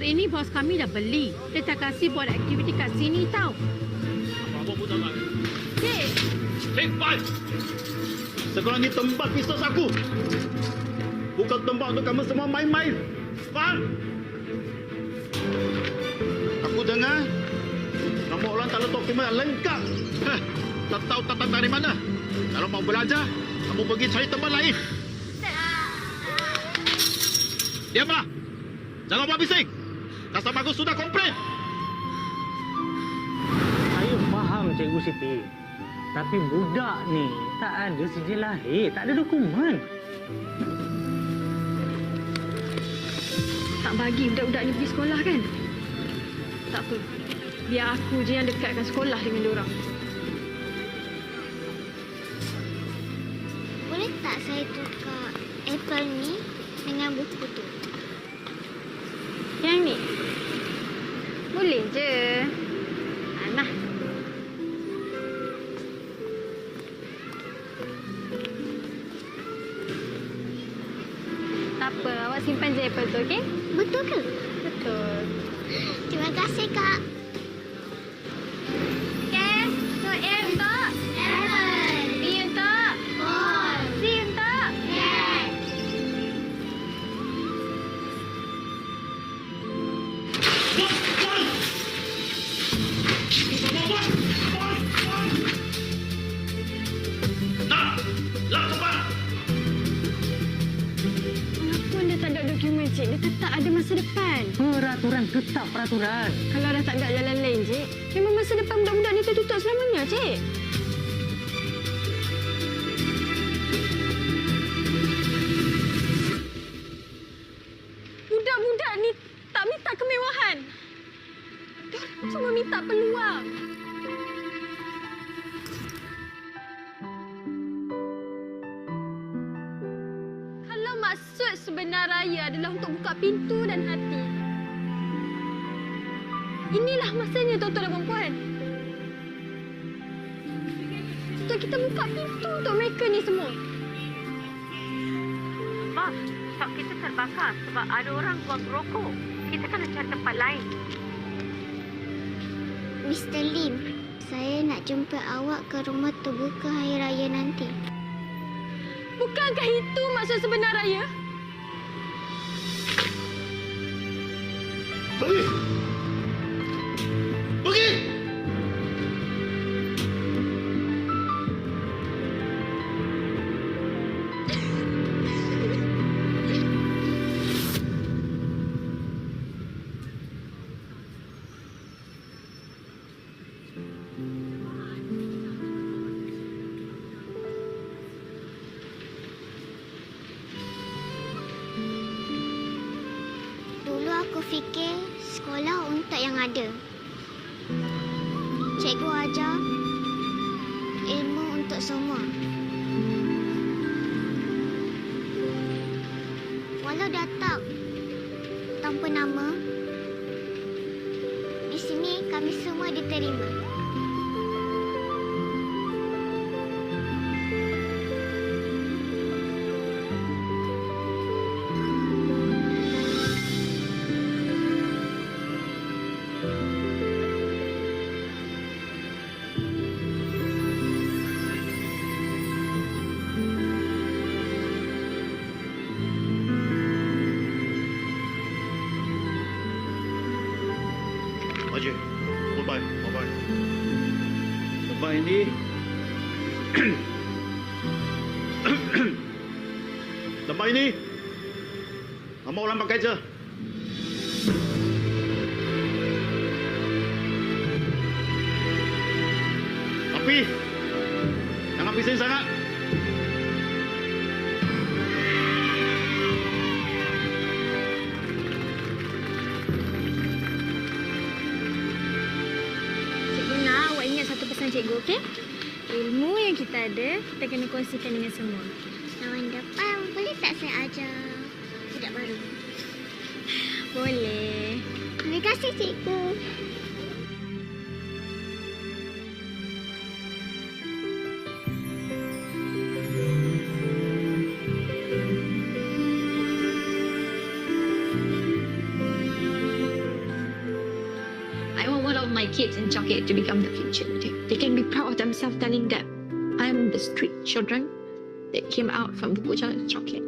ini bos kami dah beli. Dia tak kasih buat aktiviti kat sini tau. Apa pun tak nak. Cik. Cepat! Sekarang ni tempat bisnes aku. Bukan tempat untuk kamu semua main-main. Faham? Aku dengar nama orang tak ada dokumen yang lengkap. Tak tahu datang dari mana. Kalau mau belajar, kamu pergi cari tempat lain. Diamlah. Jangan buat bising. Customer aku sudah komplain. Saya faham Cikgu Siti. Tapi budak ni tak ada sijil lahir, tak ada dokumen. Tak bagi budak-budak ni pergi sekolah kan? Tak apa. Biar aku je yang dekatkan sekolah dengan diorang. Boleh tak saya tukar apple ni dengan buku tu? Yang ni? Boleh je. Nah. Tak apa, awak simpan je apple tu, okey? Betul ke? Betul. Terima kasih, Kak. Okay, so A untuk? Apple. B untuk? Ball. C untuk? Cat. Walaupun dia tak ada dokumen, Cik, dia tetap ada masa depan. Peraturan tetap peraturan. Kalau dah tak ada jalan lain, Cik, memang masa depan budak-budak ni tertutup selamanya, Cik. Budak-budak ni tak minta kemewahan. Dia cuma minta peluang. Kalau maksud sebenar raya adalah untuk buka pintu dan hati, inilah masanya tuan-tuan dan puan-puan. Untuk kita buka pintu untuk mereka ni semua. Bos, stok kita terbakar sebab ada orang buang rokok. Kita kena cari tempat lain. Mr. Lim, saya nak jumpa awak ke rumah terbuka hari raya nanti. Bukankah itu maksud sebenar raya? Pergi! Pergi! Dulu aku fikir sekolah untuk yang ada. Cikgu ajar ilmu untuk semua. Walau datang tanpa nama, di sini kami semua diterima. Haji, bye-bye, bye-bye. Tempat ini tempat ini nama orang pakai je. Tapi jangan bising sangat. Cikgu nak awak ingat satu pesan cikgu, okey? Ilmu yang kita ada, kita kena kongsikan dengan semua. Tahun depan boleh tak saya ajar budak baru? Boleh. Terima kasih, cikgu. my kids in Chocolate to become the future leader. They can be proud of themselves telling that I'm the street children that came out from Buku Jalan Chocolate.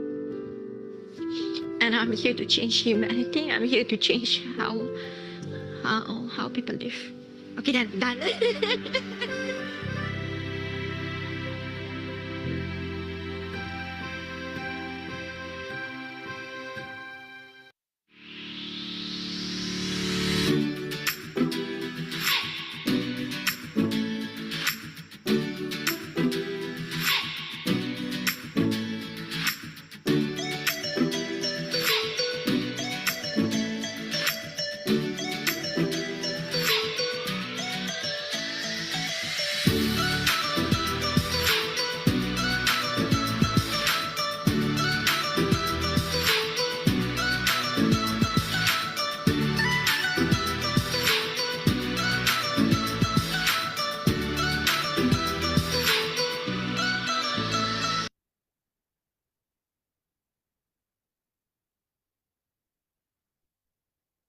And I'm here to change humanity. I'm here to change how people live. Okay, done.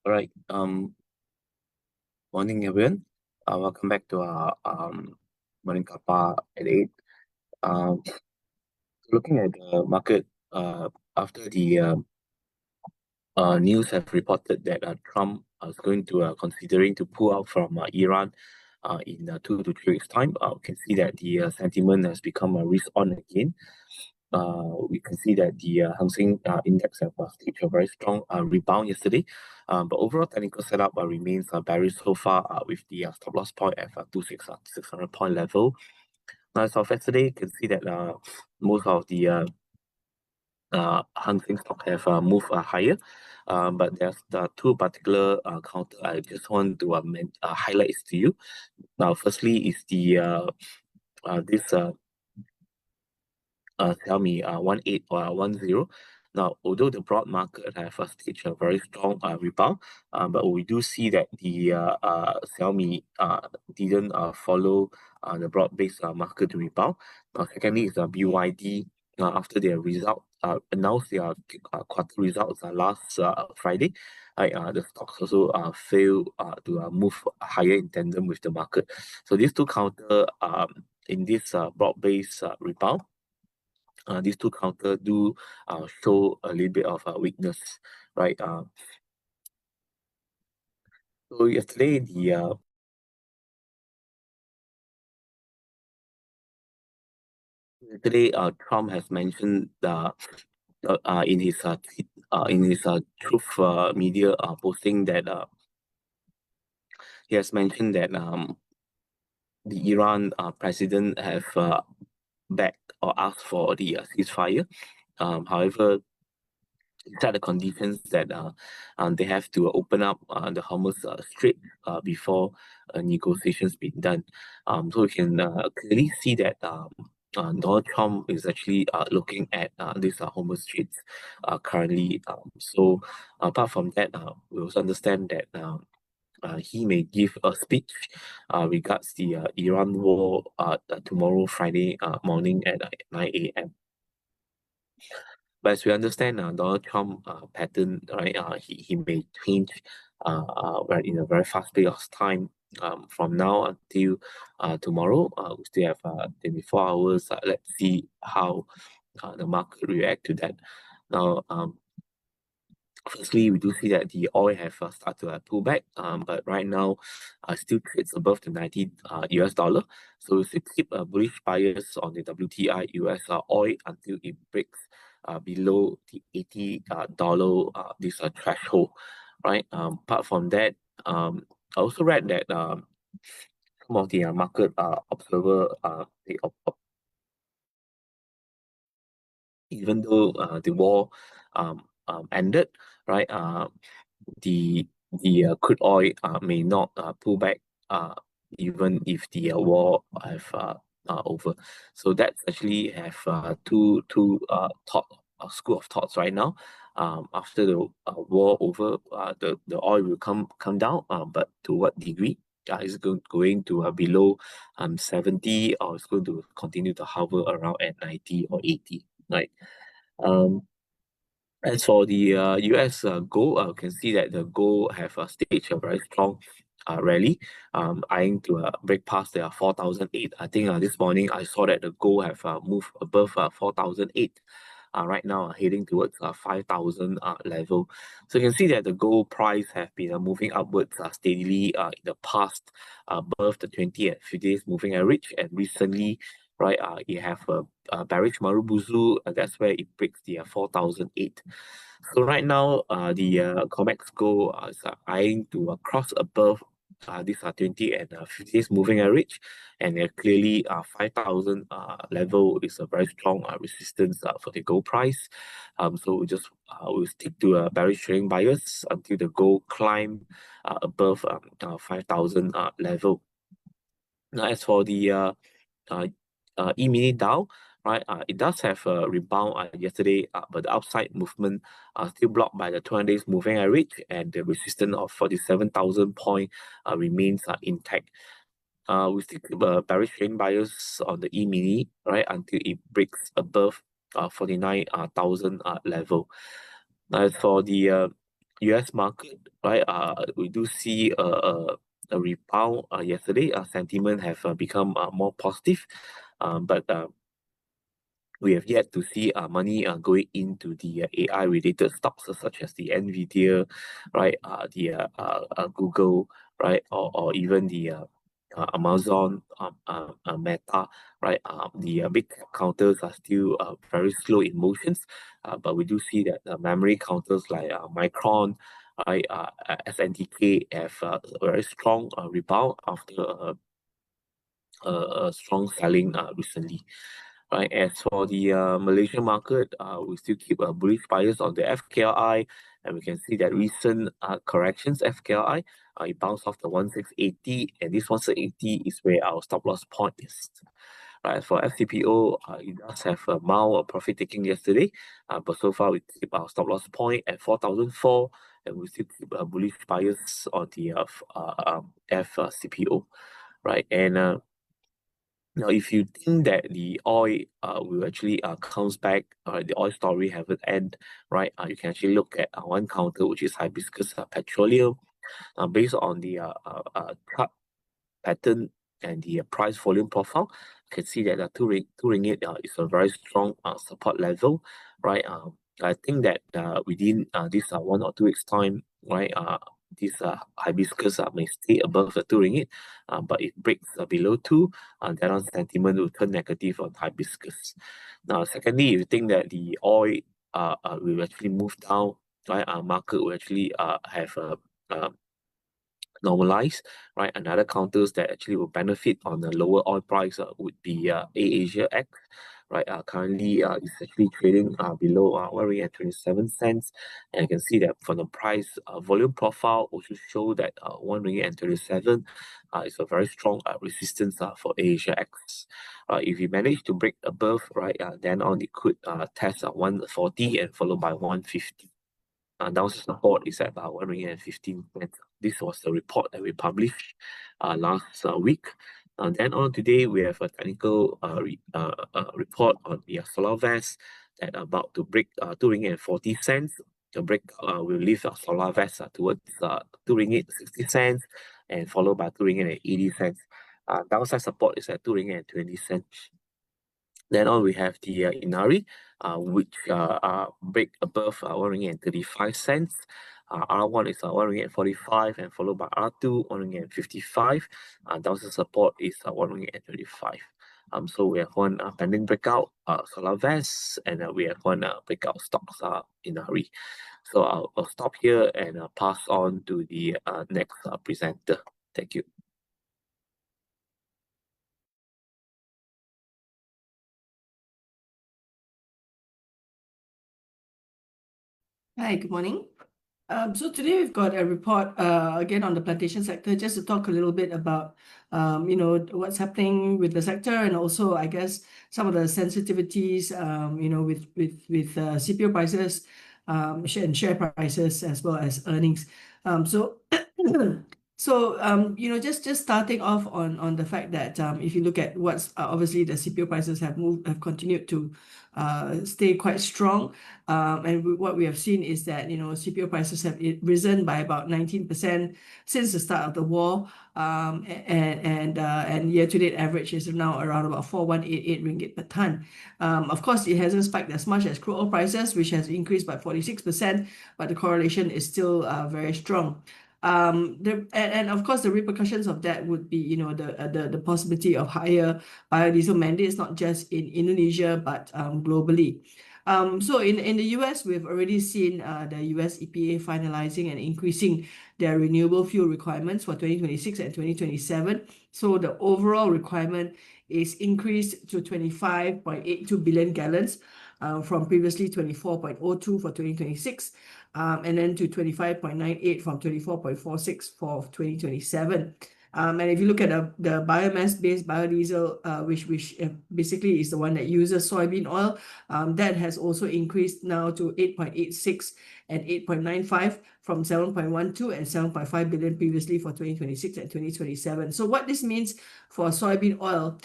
All right. Morning, everyone. Welcome back to our morning kappa at 8. Looking at the market, after the news have reported that Trump is going to considering to pull out from Iran in 2 to 3 weeks' time, we can see that the sentiment has become a risk on again. We can see that the Hang Seng index have staged a very strong rebound yesterday, but overall technical setup remains bearish so far, with the stop loss point at 600 point level. Now, as of yesterday, you can see that most of the Hang Seng stock have moved higher, but there's two particular counter I just want to highlight to you. Now, firstly is the this Xiaomi 1810. Now, although the broad market have staged a very strong rebound, but we do see that the Xiaomi didn't follow the broad-based market rebound. Secondly, is BYD after their result announced their quarter results last Friday. The stocks also failed to move higher in tandem with the market. So these two counter in this broad-based rebound. These two counter do show a little bit of weakness, right? So yesterday Trump has mentioned in his tweet, in his Truth Media posting that he has mentioned that the Iran president have begged or asked for the ceasefire. However, set the conditions that they have to open up the Hormuz Strait before negotiations be done. So we can clearly see that Donald Trump is actually looking at this Hormuz Straits currently. So apart from that, we also understand that he may give a speech regards the Iran war tomorrow, Friday morning at 9 a.m. But as we understand, Donald Trump pattern, right? He may change in a very fast period of time. From now until tomorrow, we still have 24 hours. Let's see how the market react to that. Now, firstly, we do see that the oil have started to pull back, but right now still trades above the 90 US dollar. So we still keep bullish buyers on the WTI US oil until it breaks below the $80 this threshold, right? Apart from that, I also read that some of the market observer even though the war ended, right? The crude oil may not pull back even if the war have over. So that's actually have two school of thoughts right now. After the war over, the oil will come down, but to what degree? Is it going to below 70, or it's going to continue to hover around at 90 or 80, right? As for the US gold, you can see that the gold have staged a very strong rally, eyeing to break past the 4,008. I think this morning I saw that the gold have moved above 4,008. Right now, heading towards 5,000 level. So you can see that the gold price have been moving upwards steadily in the past, above the 20 and 50 days moving average, and recently, right, it have a bearish Marubozu, that's where it breaks the 4,008. So right now, the COMEX Gold is eyeing to cross above this 20 and 50 days moving average, and clearly 5,000 level is a very strong resistance for the gold price. So we'll stick to bearish trading bias until the gold climb above 5,000 level. Now, as for the E-mini Dow, right, it does have a rebound yesterday, but the upside movement still blocked by the 200 days moving average, and the resistance of 47,000 point remains intact. We still keep a bearish trend bias on the E-mini, right, until it breaks above 49,000 level. As for the US market, right, we do see a rebound yesterday. Sentiment have become more positive, but we have yet to see money going into the AI related stocks such as the Nvidia, right, the Google, right, or even the Amazon, Meta, right. The big counters are still very slow in motions, but we do see that memory counters like Micron, right, SNTK have a very strong rebound after a strong selling recently. Right, as for the Malaysian market, we still keep a bullish bias on the FKLI, and we can see that recent corrections FKLI, it bounced off the 1680, and this 1680 is where our stop loss point is. Right, for FCPO, it does have a mild profit taking yesterday, but so far we keep our stop loss point at 4,004, and we still keep a bullish bias on the FCPO, right, and now, if you think that the oil will actually comes back, the oil story haven't end, right? You can actually look at one counter, which is hibiscus petroleum. Based on the chart pattern and the price volume profile, you can see that the two ringgit is a very strong support level, right? I think that within this 1 or 2 weeks time, right, this hibiscus may stay above the 2 ringgit, but if breaks below 2, then on sentiment will turn negative on hibiscus. Now, secondly, if you think that the oil will actually move down, right, our market will actually have a normalize, right? Another counters that actually will benefit on the lower oil price would be AAsia X, right? Currently, it's actually trading below 1 ringgit and 27 cents, and you can see that from the price volume profile also show that 1 ringgit and 27 is a very strong resistance for AAsia X. If you manage to break above, right, then on it could test 140 and followed by 150. Downside support is at 1 ringgit and 15 cents. This was the report that we published last week. Then on today, we have a technical report on the Solar Vest that about to break 2 ringgit and 40 cents. The break will leave Solar Vest towards 2 ringgit 60 cents and followed by 2 ringgit and 80 cents. Downside support is at 2 ringgit and 20 cents. Then on we have the Inari, which break above 1 ringgit and 35 cents. R1 is 1 ringgit and 45, and followed by R2, 1 ringgit and 55. Downside support is 1 ringgit and 25. So we have one pending breakout, Solar Vest, and we have one breakout stocks Inari. So I'll stop here and pass on to the next presenter. Thank you. Hi, good morning. So today we've got a report again on the plantation sector, just to talk a little bit about what's happening with the sector, and also I guess some of the sensitivities with CPO prices, and share prices as well as earnings. So So, just starting off on the fact that if you look at what's obviously the CPO prices have continued to stay quite strong. And what we have seen is that, CPO prices have risen by about 19% since the start of the war. And year-to-date average is now around about 4,188 ringgit per ton. Of course, it hasn't spiked as much as crude oil prices, which has increased by 46%, but the correlation is still very strong. And of course, the repercussions of that would be, the possibility of higher biodiesel mandates, not just in Indonesia, but globally. So in the US, we've already seen the US EPA finalizing and increasing their renewable fuel requirements for 2026 and 2027. So the overall requirement is increased to 25.82 billion gallons from previously 24.02 for 2026. And then to 25.98 from 24.46 for 2027. And if you look at the biomass-based biodiesel, which basically is the one that uses soybean oil, that has also increased now to 8.86 and 8.95 from 7.12 and 7.5 billion previously for 2026 and 2027. So what this means for soybean oil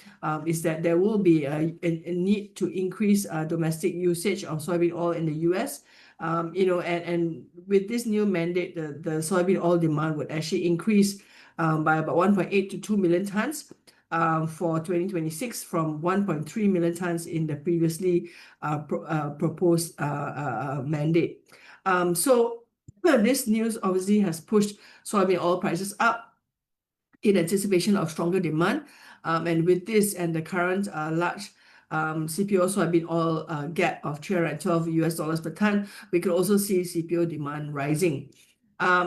is that there will be a need to increase domestic usage of soybean oil in the US. And with this new mandate, the soybean oil demand would actually increase by about 1.8 to 2 million tons for 2026 from 1.3 million tons in the previously proposed mandate. So this news obviously has pushed soybean oil prices up in anticipation of stronger demand. And with this and the current large CPO soybean oil gap of $312 per ton, we could also see CPO demand rising.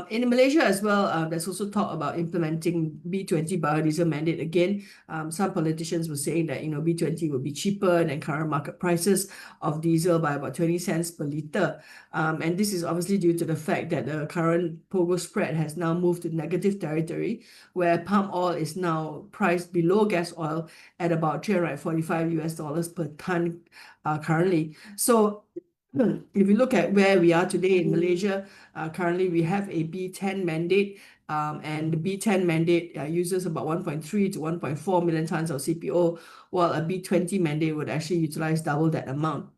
In Malaysia as well, there's also talk about implementing B20 biodiesel mandate again. Some politicians were saying that B20 will be cheaper than current market prices of diesel by about 20 cents per litre. And this is obviously due to the fact that the current POGO spread has now moved to negative territory, where palm oil is now priced below gas oil at about $345 per ton currently. So if you look at where we are today in Malaysia, currently we have a B10 mandate, and the B10 mandate uses about 1.3 to 1.4 million tons of CPO, while a B20 mandate would actually utilize double that amount.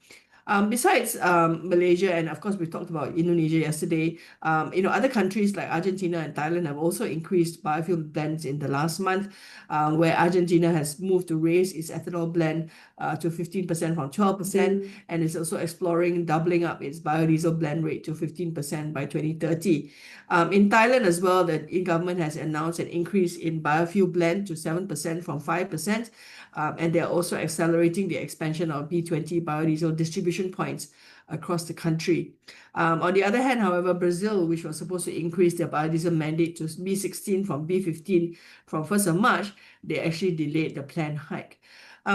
Besides Malaysia, and of course we talked about Indonesia yesterday, other countries like Argentina and Thailand have also increased biofuel blends in the last month, where Argentina has moved to raise its ethanol blend to 15% from 12%, and is also exploring doubling up its biodiesel blend rate to 15% by 2030. In Thailand as well, the government has announced an increase in biofuel blend to 7% from 5%. And they're also accelerating the expansion of B20 biodiesel distribution points across the country. On the other hand, however, Brazil, which was supposed to increase their biodiesel mandate to B16 from B15 from 1st of March, they actually delayed the planned hike.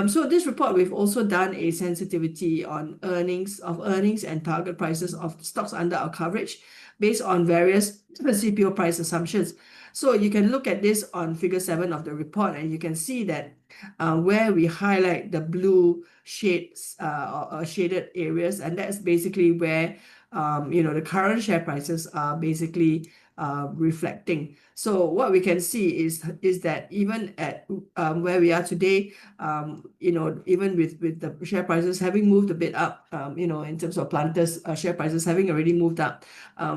So this report, we've also done a sensitivity on earnings and target prices of stocks under our coverage based on various CPO price assumptions. So you can look at this on figure 7 of the report, and you can see that where we highlight the blue shades or shaded areas, and that's basically where the current share prices are basically reflecting. So what we can see is that even at where we are today, even with the share prices having moved a bit up, in terms of Planters share prices having already moved up,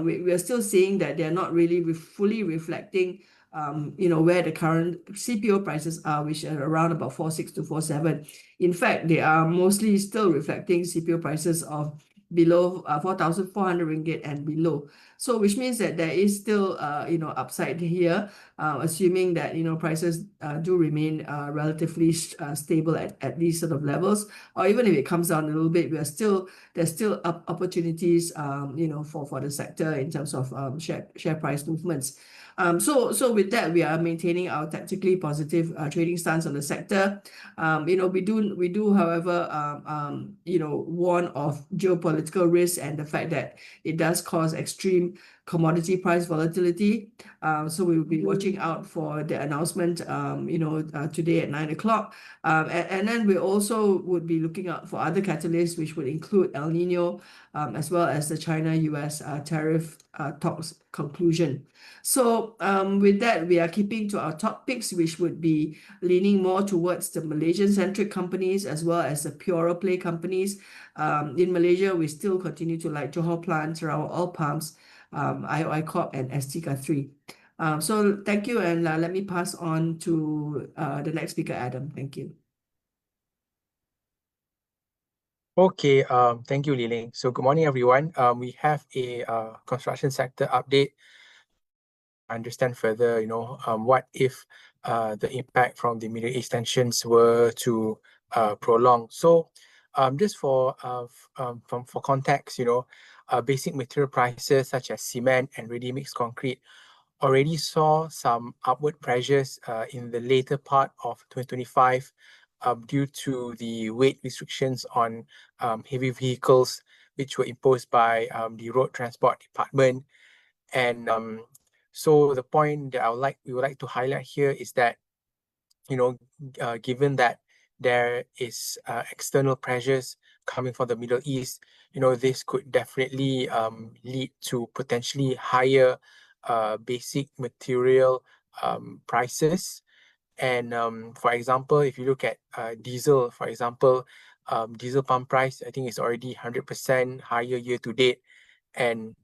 we are still seeing that they're not really fully reflecting where the current CPO prices are, which are around about 4.6 to 4.7. In fact, they are mostly still reflecting CPO prices of below 4,400 ringgit and below. So which means that there is still upside here, assuming that prices do remain relatively stable at these sort of levels, or even if it comes down a little bit, there's still opportunities for the sector in terms of share price movements. So with that, we are maintaining our tactically positive trading stance on the sector. We do, however, warn of geopolitical risks and the fact that it does cause extreme commodity price volatility. So we will be watching out for the announcement, today at 9 o'clock. And then we also would be looking out for other catalysts, which would include El Nino, as well as the China-US tariff talks conclusion. So with that, we are keeping to our top picks, which would be leaning more towards the Malaysian-centric companies as well as the purer play companies. In Malaysia, we still continue to like Johor Plant, Sarawak Oil Palms, IOI Corp, and STK3. So thank you, and let me pass on to the next speaker, Adam. Thank you. Okay, thank you, Leng. So good morning, everyone. We have a construction sector update. Understand further, what if the impact from the Middle East tensions were to prolong. So just for context, basic material prices such as cement and ready-mix concrete already saw some upward pressures in the later part of 2025 due to the weight restrictions on heavy vehicles, which were imposed by the Road Transport Department. And so the point that we would like to highlight here is that, given that there is external pressures coming from the Middle East, this could definitely lead to potentially higher basic material prices. And for example, if you look at diesel, for example, diesel pump price, I think it's already 100% higher year to date. And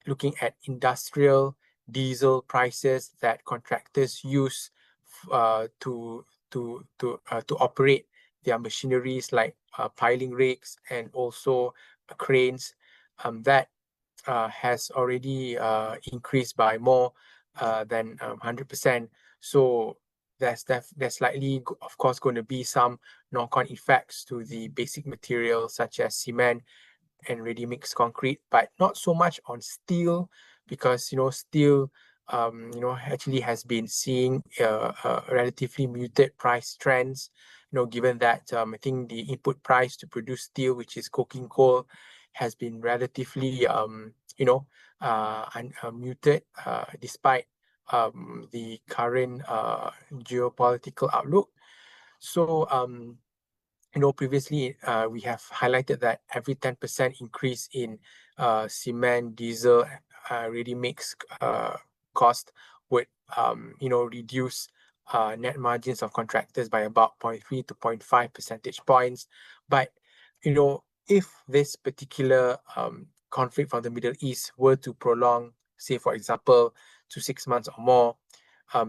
looking at industrial diesel prices that contractors use to operate their machineries like piling rigs and also cranes, that has already increased by more than 100%. So there's likely, of course, going to be some knock-on effects to the basic materials such as cement and ready-mix concrete, but not so much on steel, because steel actually has been seeing relatively muted price trends, given that I think the input price to produce steel, which is coking coal, has been relatively muted despite the current geopolitical outlook. So previously we have highlighted that every 10% increase in cement, diesel, ready-mix cost would reduce net margins of contractors by about 0.3 to 0.5 percentage points. But if this particular conflict from the Middle East were to prolong, say for example, to 6 months or more,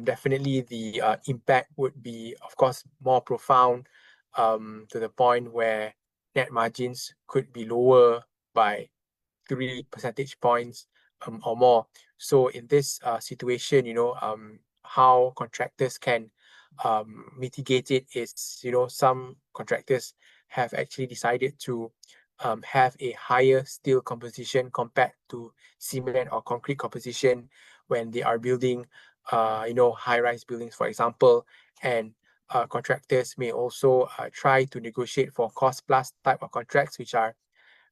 definitely the impact would be, of course, more profound, to the point where net margins could be lower by 3 percentage points or more. So in this situation, how contractors can mitigate it is, some contractors have actually decided to have a higher steel composition compared to cement or concrete composition when they are building, high-rise buildings, for example. And contractors may also try to negotiate for cost-plus type of contracts, which are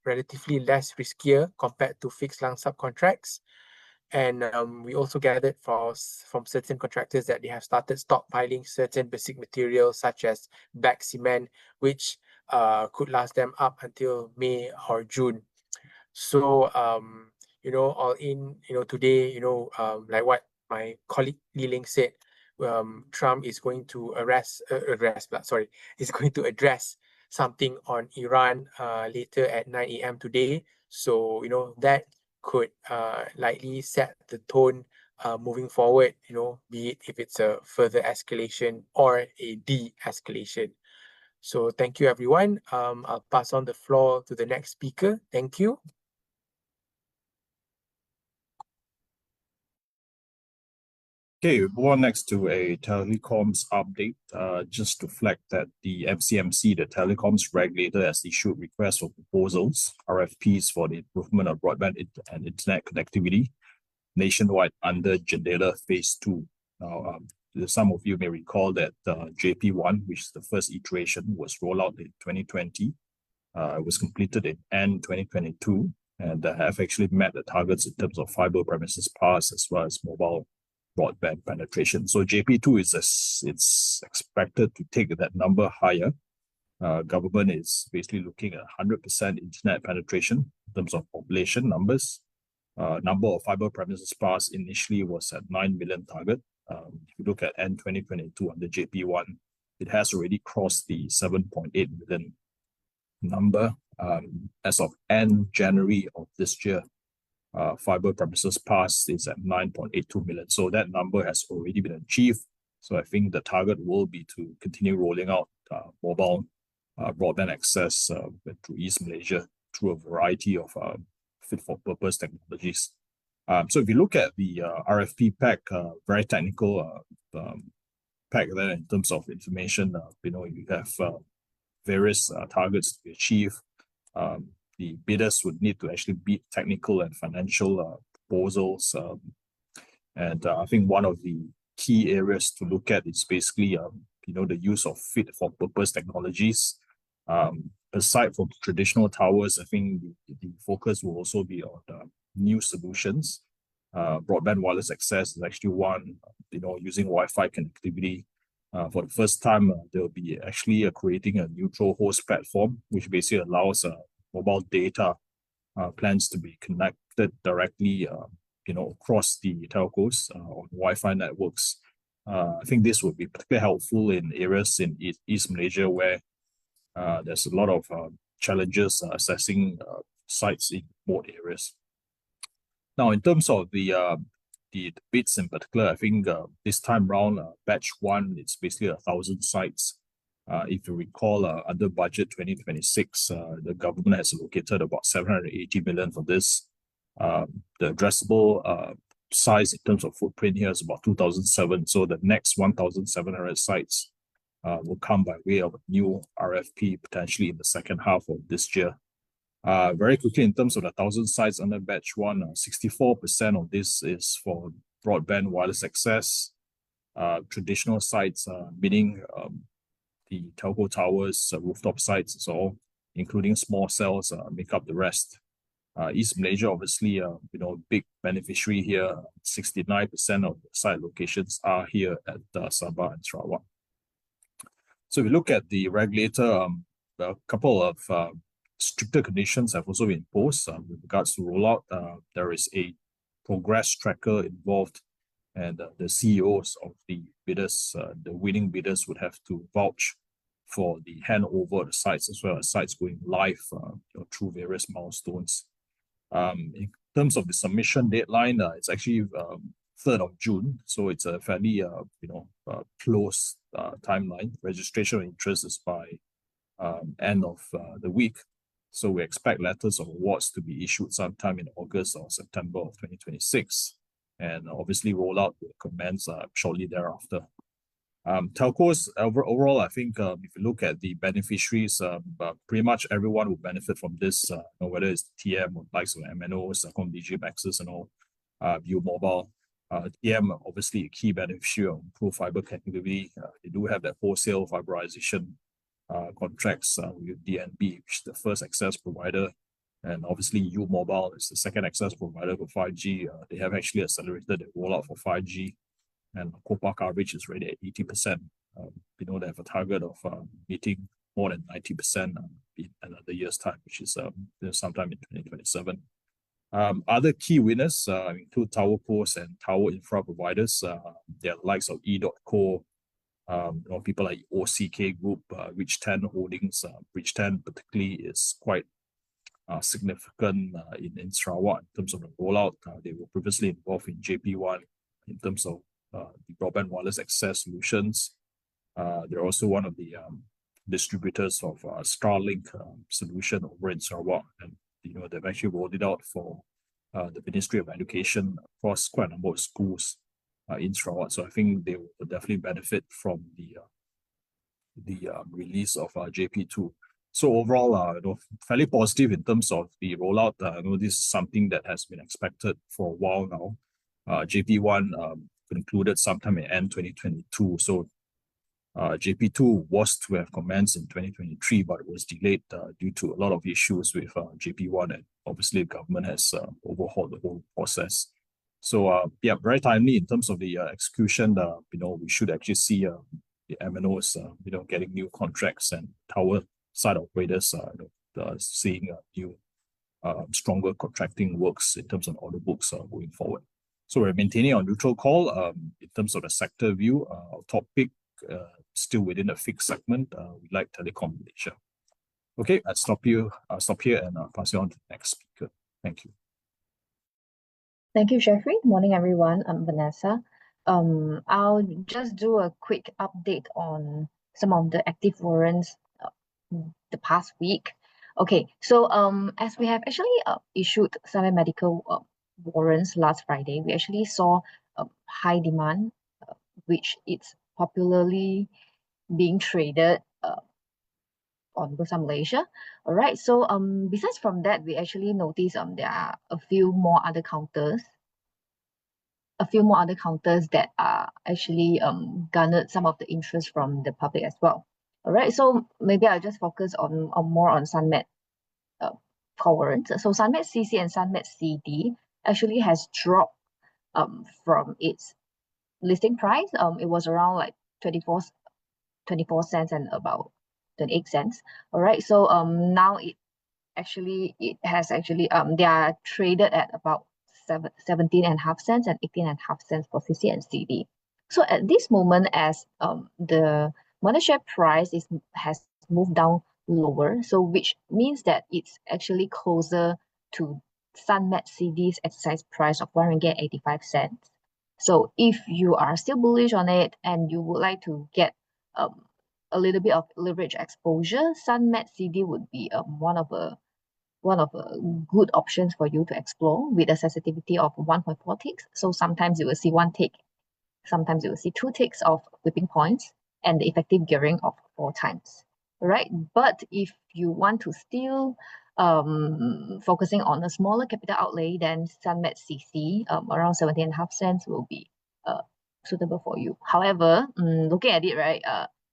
relatively less riskier compared to fixed lump sum contracts. And we also gathered from certain contractors that they have started stockpiling certain basic materials such as bagged cement, which could last them up until May or June. So all in, today, like what my colleague Leng said, Trump is going to is going to address something on Iran later at 9 a.m. today. So that could likely set the tone moving forward, be it if it's a further escalation or a de-escalation. So thank you, everyone. I'll pass on the floor to the next speaker. Thank you. Okay, we'll go on next to a telecoms update. Just to flag that the MCMC, the telecoms regulator, has issued requests for proposals, RFPs, for the improvement of broadband and internet connectivity nationwide under Jendela Phase 2. Now, some of you may recall that JP1, which is the first iteration, was rolled out in 2020. It was completed in end 2022. and have actually met the targets in terms of fiber premises passed as well as mobile broadband penetration. So JP2 it's expected to take that number higher. Government is basically looking at 100% internet penetration in terms of population numbers. Number of fiber premises passed initially was at 9 million target. If you look at end 2022 under JP1, it has already crossed the 7.8 million number. As of end January of this year, fiber premises passed is at 9.82 million. So that number has already been achieved. So I think the target will be to continue rolling out mobile broadband access through East Malaysia through a variety of fit-for-purpose technologies. So if you look at the RFP pack, very technical pack there in terms of information, you have various targets to be achieved. The bidders would need to actually beat technical and financial proposals. And I think one of the key areas to look at is basically, the use of fit-for-purpose technologies. Aside from traditional towers, I think the focus will also be on new solutions. Broadband wireless access is actually one, using Wi-Fi connectivity. For the first time, they'll be actually creating a neutral host platform, which basically allows mobile data plans to be connected directly, across the telcos on Wi-Fi networks. I think this would be particularly helpful in areas in East Malaysia where there's a lot of challenges assessing sites in remote areas. Now, in terms of the bids in particular, I think this time round, batch 1, it's basically 1,000 sites. If you recall, under budget 2026, the government has allocated about 780 million for this. The addressable size in terms of footprint here is about 2,007. So the next 1,700 sites will come by way of a new RFP potentially in the second half of this year. Very quickly, in terms of the 1,000 sites under batch 1, 64% of this is for broadband wireless access. Traditional sites, meaning the telco towers, rooftop sites, so including small cells, make up the rest. East Malaysia, obviously, big beneficiary here. 69% of the site locations are here at Sabah and Sarawak. So if we look at the regulator, a couple of stricter conditions have also been imposed with regards to rollout. There is a progress tracker involved, and the CEOs of the bidders, the winning bidders, would have to vouch for the handover of the sites as well as sites going live through various milestones. In terms of the submission deadline, it's actually 3rd of June, so it's a fairly close timeline. Registration of interest is by end of the week, so we expect letters of awards to be issued sometime in August or September of 2026, and obviously rollout will commence shortly thereafter. Telcos overall, I think if you look at the beneficiaries, pretty much everyone will benefit from this, whether it's TM or likes of MNOs, Celcom, Maxis, and all, U Mobile. TM, obviously a key beneficiary of improved fiber connectivity. They do have that wholesale fiberization contracts with DNB, which is the first access provider, and obviously U Mobile is the second access provider for 5G. They have actually accelerated the rollout for 5G, and COPA coverage is already at 80%. They have a target of meeting more than 90% in another year's time, which is sometime in 2027. Other key winners include tower posts and tower infra providers. They are the likes of E.co, people like OCK Group, Reach 10 Holdings. Reach 10 particularly is quite significant in Sarawak in terms of the rollout. They were previously involved in JP1 in terms of the broadband wireless access solutions. They're also one of the distributors of Starlink solution over in Sarawak, and they've actually rolled it out for the Ministry of Education across quite a number of schools in Sarawak. So I think they will definitely benefit from the release of JP2. So overall, fairly positive in terms of the rollout. This is something that has been expected for a while now. JP1 concluded sometime in end 2022. So JP2 was to have commenced in 2023, but it was delayed due to a lot of issues with JP1, and obviously the government has overhauled the whole process. So yeah, very timely in terms of the execution. We should actually see the MNOs getting new contracts, and tower side operators seeing new stronger contracting works in terms of order books going forward. So we're maintaining our neutral call in terms of the sector view. Our top pick still within a fixed segment. We like telecommunication. Okay, I'll stop here and pass you on to the next speaker. Thank you. Thank you, Jeffrey. Morning, everyone. I'm Vanessa. I'll just do a quick update on some of the active warrants the past week. Okay, so as we have actually issued some medical warrants last Friday, we actually saw high demand, which it's popularly being traded on Bursa Malaysia. All right, so besides from that, we actually noticed there are a few more other counters that are actually garnered some of the interest from the public as well. All right, so maybe I'll just focus on more on Sunmet call warrants. So Sunmet CC and Sunmet CD actually has dropped from its listing price. It was around like 24 cents and about 28 cents. All right, so now it has actually they are traded at about 17.5 cents and 18.5 cents for CC and CD. So at this moment, as the market share price has moved down lower, so which means that it's actually closer to Sunmet CD's exercise price of 1.85 ringgit. So if you are still bullish on it and you would like to get a little bit of leverage exposure, Sunmet CD would be one of the good options for you to explore with a sensitivity of 1.4 ticks. So sometimes you will see 1 tick, sometimes you will see 2 ticks of whipping points, and the effective gearing of 4 times. Right? But if you want to still focusing on a smaller capital outlay, then Sunmet CC around 17.5 cents will be suitable for you. However, looking at it, right,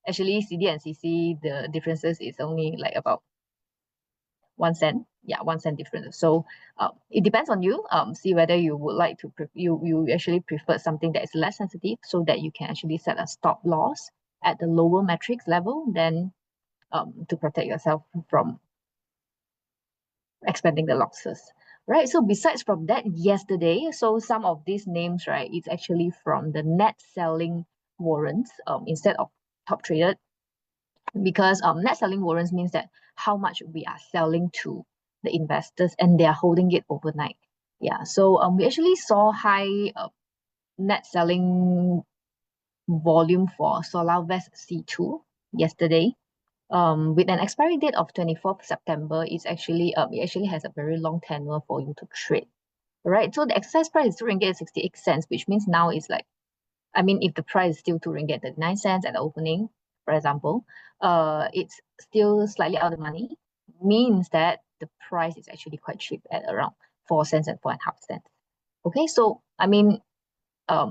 actually CD and CC, the differences is only like about 1 cent. Yeah, 1 cent difference. So it depends on you. See whether you would like to you actually prefer something that is less sensitive, so that you can actually set a stop loss at the lower metrics level, then to protect yourself from expanding the losses. Right. So besides from that, yesterday, so some of these names, right, it's actually from the net selling warrants instead of top traded, because net selling warrants means that how much we are selling to the investors and they are holding it overnight. Yeah, so we actually saw high net selling volume for SolarVest C2 yesterday. With an expiry date of 24th September, it actually has a very long tenure for you to trade. Right, so the exercise price is 2 ringgit 68 cents, which means now it's like, I mean, if the price is still 2 ringgit 39 cents at the opening, for example, it's still slightly out of money, means that the price is actually quite cheap at around 4 cents and 4.5 cents. Okay, so I mean,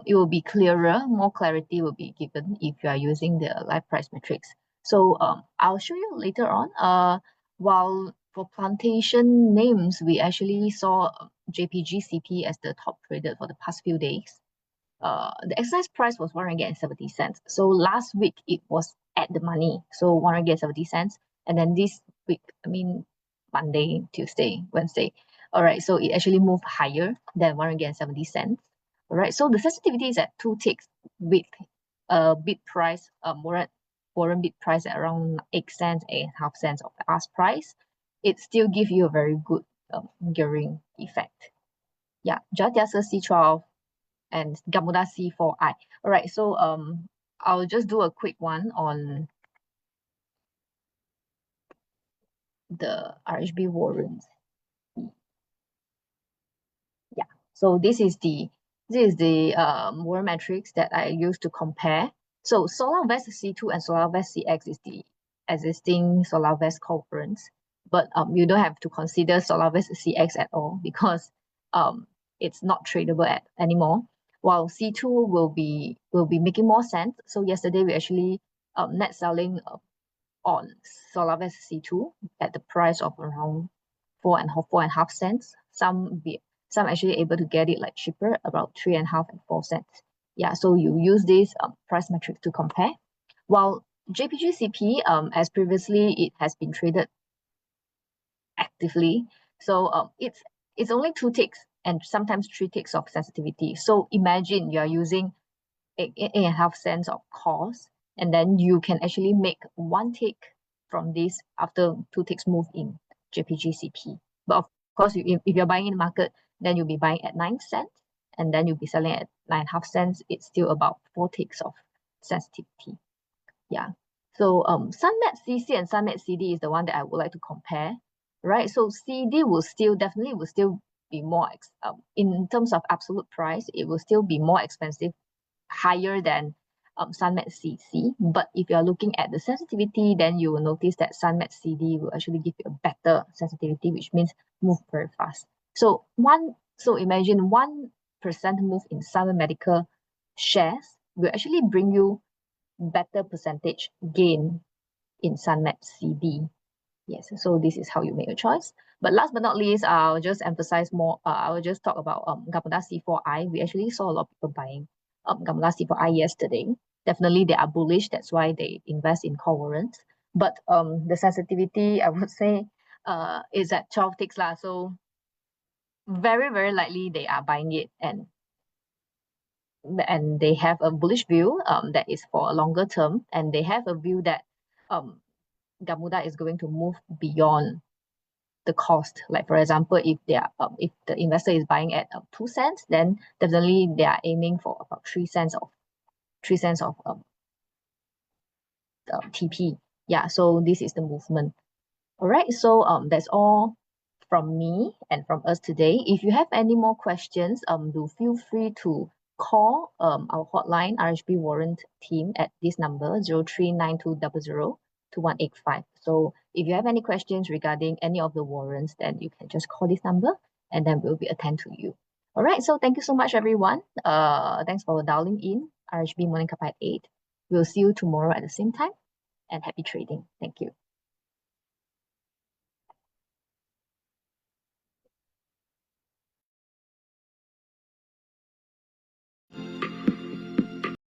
it will be clearer, more clarity will be given if you are using the live price matrix. So I'll show you later on. While for Plantation names, we actually saw JPGCP as the top traded for the past few days. The exercise price was 1.70 ringgit. So last week it was at the money, so 1.70 ringgit. And then this week, I mean Monday, Tuesday, Wednesday, all right, so it actually moved higher than 1.70 ringgit. All right, so the sensitivity is at 2 ticks with bid price, warrant bid price at around 8 cents, 8.5 cents of the ask price. It still gives you a very good gearing effect. Yeah, Jatiasa C12 and Gamuda C4I. All right, so I'll just do a quick one on the RHB warrants. Yeah, so this is the warrant matrix that I use to compare. So SolarVest C2 and SolarVest CX is the existing SolarVest call warrants, but you don't have to consider SolarVest CX at all, because it's not tradable anymore. While C2 will be making more sense. So yesterday we actually net selling on Solarvest C2 at the price of around 4.5 cents. Some actually able to get it like cheaper, about 3.5 and 4 cents. Yeah, so you use this price metric to compare. While JPGCP, as previously it has been traded actively, so it's only 2 ticks and sometimes 3 ticks of sensitivity. So imagine you are using 8.5 cents of cost, and then you can actually make 1 tick from this after 2 ticks move in JPGCP. But of course, if you're buying in the market, then you'll be buying at 9 cents, and then you'll be selling at 9.5 cents. It's still about 4 ticks of sensitivity. Yeah. So Sunmet CC and Sunmet CD is the one that I would like to compare, right? So CD will still be more in terms of absolute price, it will still be more expensive, higher than Sunmet CC. But if you're looking at the sensitivity, then you will notice that Sunmet CD will actually give you a better sensitivity, which means move very fast. So imagine 1% move in Sunmet Medical shares will actually bring you better percentage gain in Sunmet CD. Yes, so this is how you make a choice. But last but not least, I'll just emphasize more. I will just talk about Gamuda C4I. We actually saw a lot of people buying Gamuda C4I yesterday. Definitely they are bullish. That's why they invest in call warrants. But the sensitivity, I would say, is at 12 ticks lah. So very, very likely they are buying it, and they have a bullish view that is for a longer term, and they have a view that Gamuda is going to move beyond the cost. Like for example, if the investor is buying at 2 cents, then definitely they are aiming for about 3 cents of TP. Yeah, so this is the movement. All right, so that's all from me and from us today. If you have any more questions, do feel free to call our hotline, RHB Warrant team, at this number 0392002185. So if you have any questions regarding any of the warrants, then you can just call this number and then we'll be attend to you. All right, so thank you so much, everyone. Thanks for dialing in. RHB Morning Cup at 8. We'll see you tomorrow at the same time, and happy trading. Thank you.